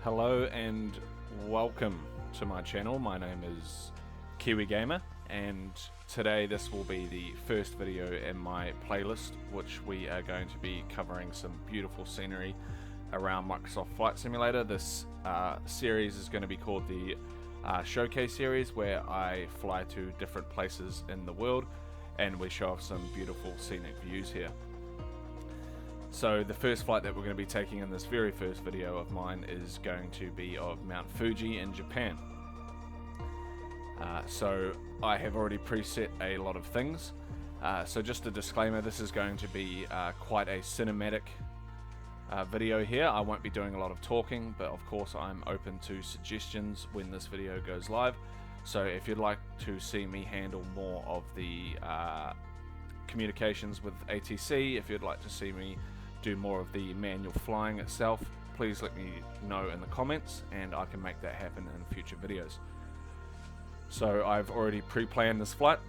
Hello and welcome to my channel. My name is Kiwi Gamer, and today this will be the first video in my playlist, which we are going to be covering some beautiful scenery around Microsoft Flight Simulator. This series is going to be called the Showcase series, where I fly to different places in the world and we show off some beautiful scenic views here. So the first flight that we're going to be taking in this very first video of mine is going to be of Mount Fuji in Japan. So I have already preset a lot of things. So just a disclaimer, this is going to be quite a cinematic video here. I won't be doing a lot of talking, but of course I'm open to suggestions when this video goes live. So if you'd like to see me handle more of the communications with ATC, if you'd like to see me do more of the manual flying itself, please let me know in the comments and I can make that happen in future videos. So I've already pre-planned this flight,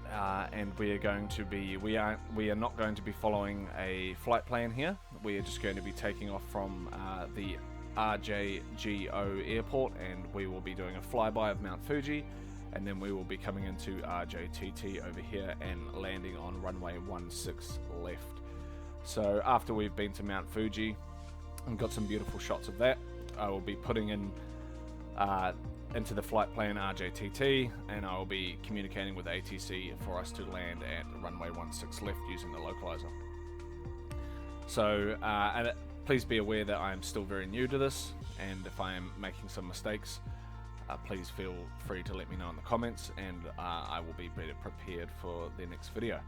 and we are not going to be following a flight plan here. We are just going to be taking off from the RJGO airport, and we will be doing a flyby of Mount Fuji, and then we will be coming into RJTT over here and landing on runway 16 left. So after we've been to Mount Fuji and got some beautiful shots of that, I will be putting in into the flight plan RJTT, and I will be communicating with ATC for us to land at runway 16 left using the localizer. So please be aware that I am still very new to this, and if I am making some mistakes, please feel free to let me know in the comments, and I will be better prepared for the next video.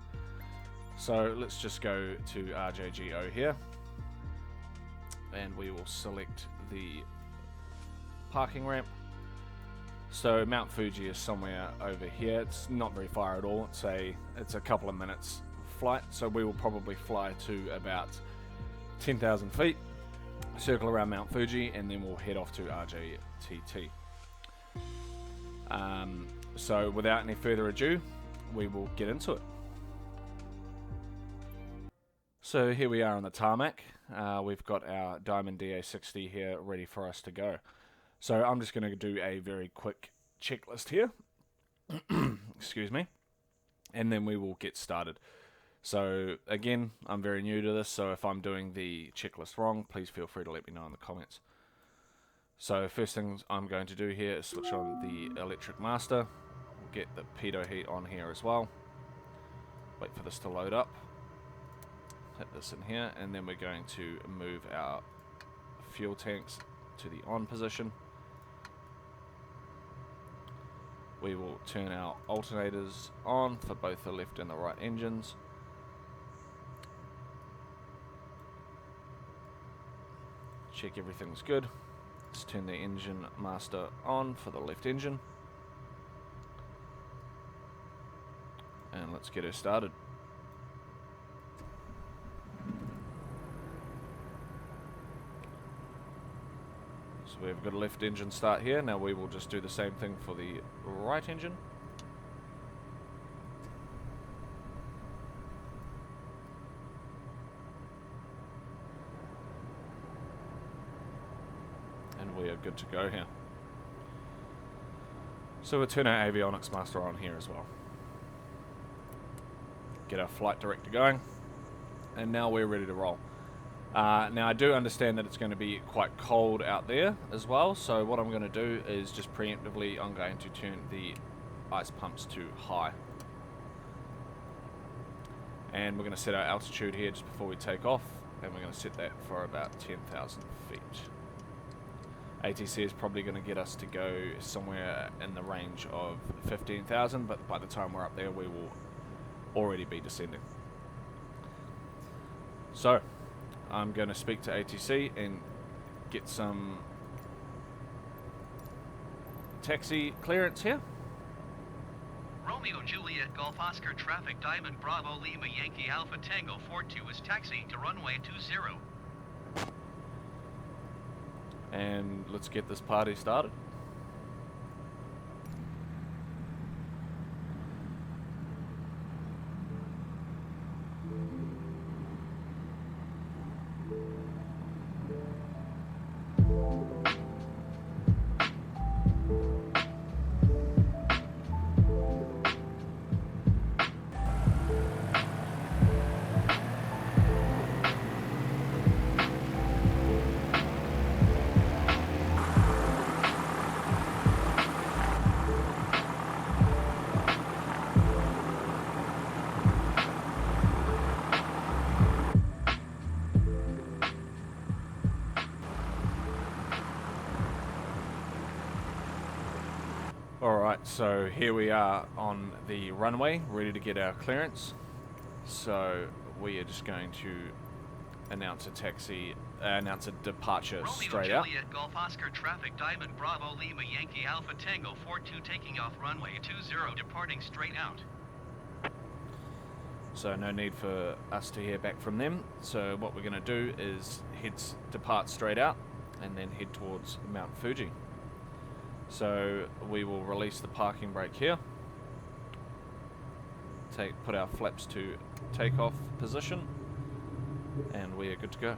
So let's just go to RJGO here, and we will select the parking ramp. So Mount Fuji is somewhere over here. It's not very far at all. It's a couple of minutes flight, so we will probably fly to about 10,000 feet, circle around Mount Fuji, and then we'll head off to RJTT. So without any further ado, we will get into it. So here we are on the tarmac. We've got our Diamond DA60 here ready for us to go. So I'm just going to do a very quick checklist here. Excuse me. And then we will get started. So again, I'm very new to this, so if I'm doing the checklist wrong, please feel free to let me know in the comments. So first thing I'm going to do here is switch on the electric master. We'll get the pitot heat on here as well. Wait for this to load up. Hit this in here, and then we're going to move our fuel tanks to the on position. We will turn our alternators on for both the left and the right engines. Check everything's good. Let's turn the engine master on for the left engine, and let's get her started. So we've got a left engine start here. Now we will just do the same thing for the right engine. And we are good to go here. So we'll turn our avionics master on here as well. Get our flight director going. And now we're ready to roll. Now I do understand that it's going to be quite cold out there as well, so what I'm going to do is just preemptively I'm going to turn the ice pumps to high. And we're going to set our altitude here just before we take off, and we're going to set that for about 10,000 feet. ATC is probably going to get us to go somewhere in the range of 15,000, but by the time we're up there we will already be descending. So I'm going to speak to ATC and get some taxi clearance here. Romeo Juliet Golf Oscar traffic Diamond Bravo Lima Yankee Alpha Tango 42 is taxiing to runway 20. And let's get this party started. So here we are on the runway, ready to get our clearance. So we are just going to announce a departure Romeo straight out. Juliet Golf Oscar traffic Diamond Bravo Lima Yankee Alpha Tango 42 taking off runway 20 departing straight out. So no need for us to hear back from them. So what we're going to do is depart straight out and then head towards Mount Fuji. So we will release the parking brake here. Put our flaps to takeoff position, and we are good to go.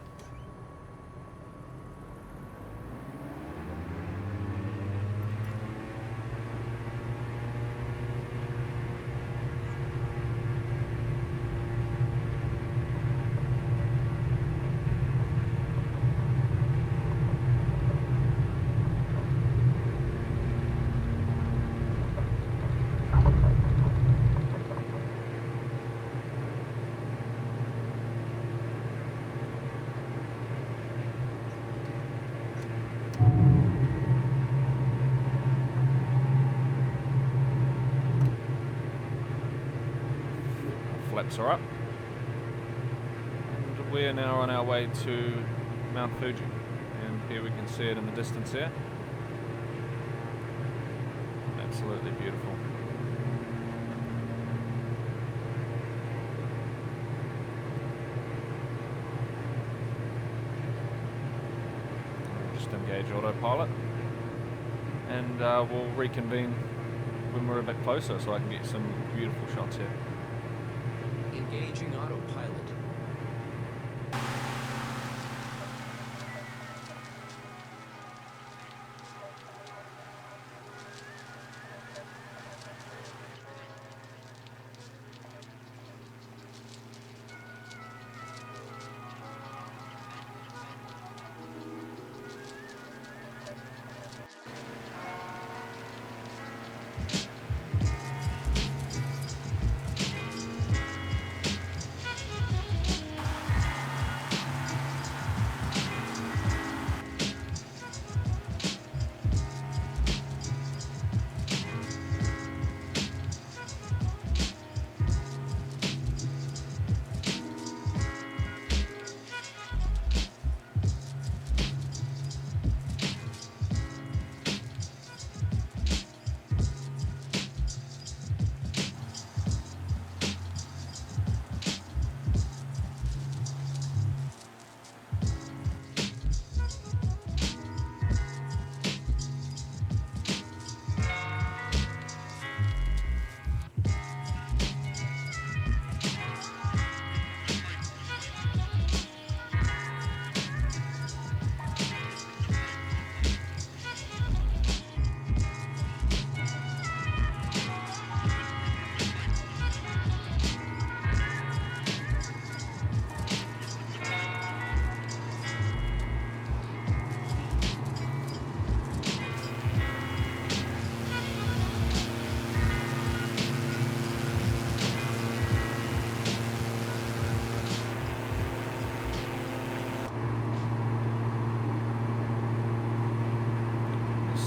Flaps are up, and we are now on our way to Mount Fuji, and here we can see it in the distance there. Absolutely beautiful. Just engage autopilot, and we'll reconvene when we're a bit closer so I can get some beautiful shots here. Engaging autopilot.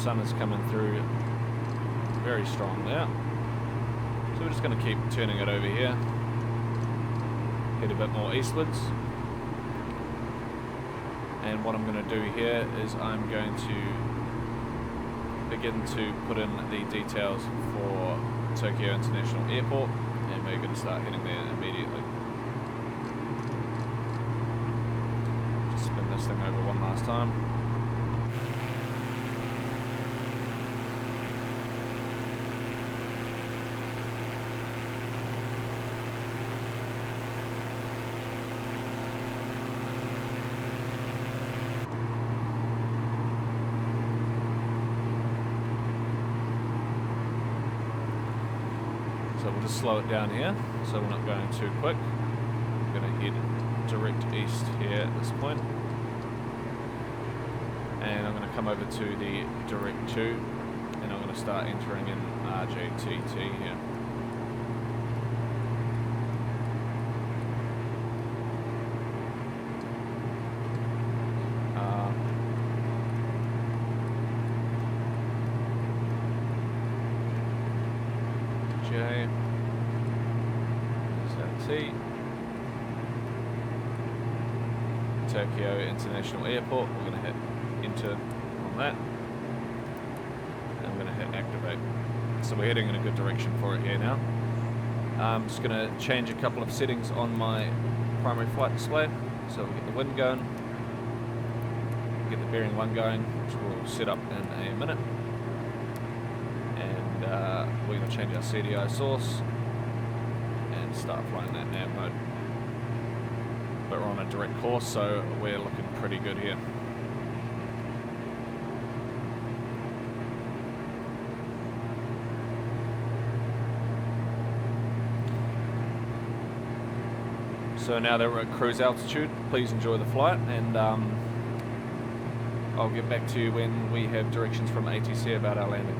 Sun is coming through very strong now, so we're just going to keep turning it over here, head a bit more eastwards, and what I'm going to do here is I'm going to begin to put in the details for Tokyo International Airport, and we're going to start heading there immediately. Just spin this thing over one last time. So we'll just slow it down here, so we're not going too quick. I'm going to head direct east here at this point. And I'm going to come over to the direct 2, and I'm going to start entering in RJTT here. see. Tokyo International Airport. We're going to hit enter on that. And we're going to hit activate. So we're heading in a good direction for it here now. I'm just going to change a couple of settings on my primary flight display. So we'll get the wind going, get the bearing 1 going, which we'll set up in a minute. And we're going to change our CDI source and start flying that nav mode. But we're on a direct course, so we're looking pretty good here. So now that we're at cruise altitude, please enjoy the flight, and I'll get back to you when we have directions from ATC about our landing.